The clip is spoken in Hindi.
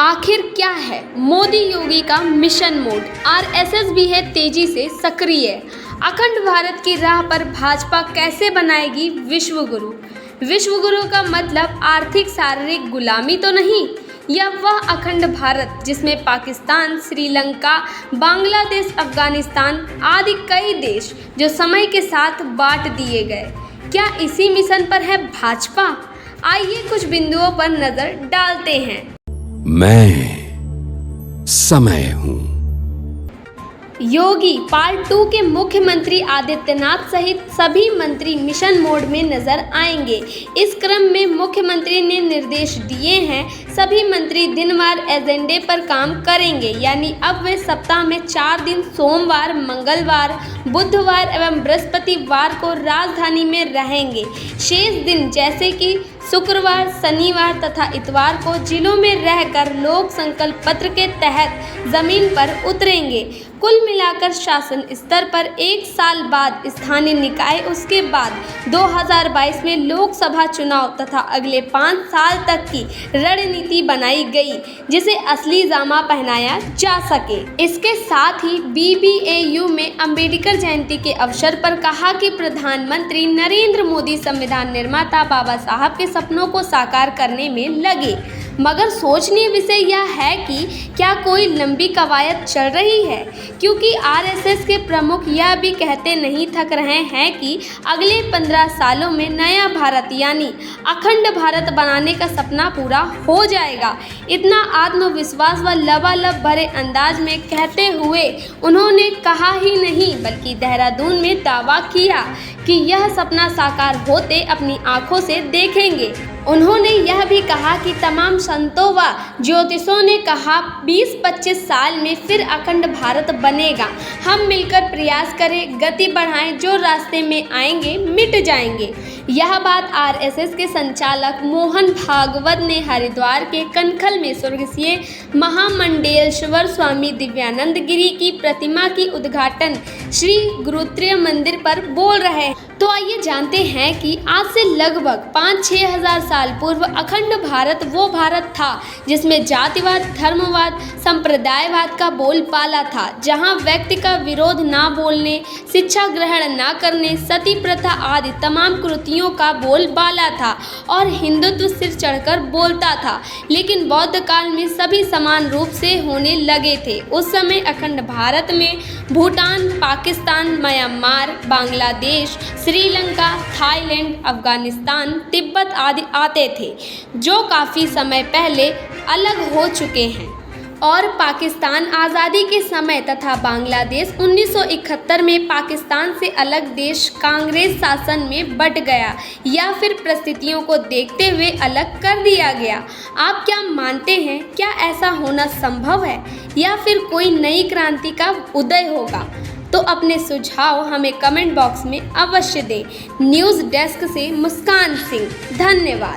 आखिर क्या है मोदी योगी का मिशन मोड? आरएसएस भी है तेजी से सक्रिय। अखंड भारत की राह पर भाजपा कैसे बनाएगी विश्व गुरु? विश्व गुरु का मतलब आर्थिक शारीरिक गुलामी तो नहीं, यह वह अखंड भारत जिसमें पाकिस्तान, श्रीलंका, बांग्लादेश, अफगानिस्तान आदि कई देश जो समय के साथ बांट दिए गए। क्या इसी मिशन पर है भाजपा? आइए कुछ बिंदुओं पर नजर डालते हैं। मैं समय हूं। योगी पार्ट 2 के मुख्यमंत्री आदित्यनाथ सहित सभी मंत्री मिशन मोड में नजर आएंगे। इस क्रम में मुख्यमंत्री ने निर्देश दिए हैं, सभी मंत्री दिनवार एजेंडे पर काम करेंगे। यानी अब वे सप्ताह में 4 दिन सोमवार, मंगलवार, बुधवार एवं बृहस्पतिवार को राजधानी में रहेंगे। शेष दिन जैसे कि शुक्रवार, शनिवार तथा इतवार को जिलों में रहकर लोक संकल्प पत्र के तहत जमीन पर उतरेंगे। कुल मिलाकर शासन स्तर पर 1 साल बाद स्थानीय निकाय, उसके बाद 2022 में लोकसभा चुनाव तथा अगले 5 साल तक की रणनीति बनाई गई, जिसे असली जामा पहनाया जा सके। इसके साथ ही BBAU में अम्बेडकर जयंती के अवसर पर कहा कि प्रधानमंत्री नरेंद्र मोदी संविधान निर्माता बाबा साहब के सपनों को साकार करने में लगे। मगर सोचनीय विषय यह है कि क्या कोई लंबी कवायद चल रही है, क्योंकि आरएसएस के प्रमुख यह भी कहते नहीं थक रहे हैं कि अगले 15 सालों में नया भारत यानी अखंड भारत बनाने का सपना पूरा हो जाएगा। इतना आत्मविश्वास व लबालब भरे अंदाज में कहते हुए उन्होंने कहा ही नहीं बल्कि देहरादून में दावा किया कि यह सपना साकार होते अपनी आंखों से देखेंगे। उन्होंने यह भी कहा कि तमाम संतों व ज्योतिषों ने कहा 20-25 साल में फिर अखंड भारत बनेगा। हम मिलकर प्रयास करें, गति बढ़ाएं, जो रास्ते में आएंगे मिट जाएंगे। यह बात आरएसएस के संचालक मोहन भागवत ने हरिद्वार के कनखल में स्वर्गीय महामंडलेश्वर स्वामी दिव्यानंद गिरी की प्रतिमा की उद्घाटन श्री गुरुत्रय मंदिर पर बोल रहे हैं। तो आइए जानते हैं कि आज से लगभग 5-6 हजार साल पूर्व अखंड भारत वो भारत था जिसमें जातिवाद, धर्मवाद, संप्रदायवाद का बोलबाला था, जहां व्यक्ति का विरोध ना बोलने, शिक्षा ग्रहण ना करने, सती प्रथा आदि तमाम कुरीतियों का बोलबाला था और हिंदुत्व सिर चढ़कर बोलता था। लेकिन बौद्ध काल में सभी समान रूप से होने लगे थे। उस समय अखंड भारत में भूटान, पाकिस्तान, म्यांमार, बांग्लादेश, श्रीलंका, थाईलैंड, अफगानिस्तान, तिब्बत आदि आते थे, जो काफ़ी समय पहले अलग हो चुके हैं। और पाकिस्तान आज़ादी के समय तथा बांग्लादेश 1971 में पाकिस्तान से अलग देश कांग्रेस शासन में बंट गया या फिर परिस्थितियों को देखते हुए अलग कर दिया गया। आप क्या मानते हैं, क्या ऐसा होना संभव है या फिर कोई नई क्रांति का उदय होगा? तो अपने सुझाव हमें कमेंट बॉक्स में अवश्य दें। न्यूज़ डेस्क से मुस्कान सिंह, धन्यवाद।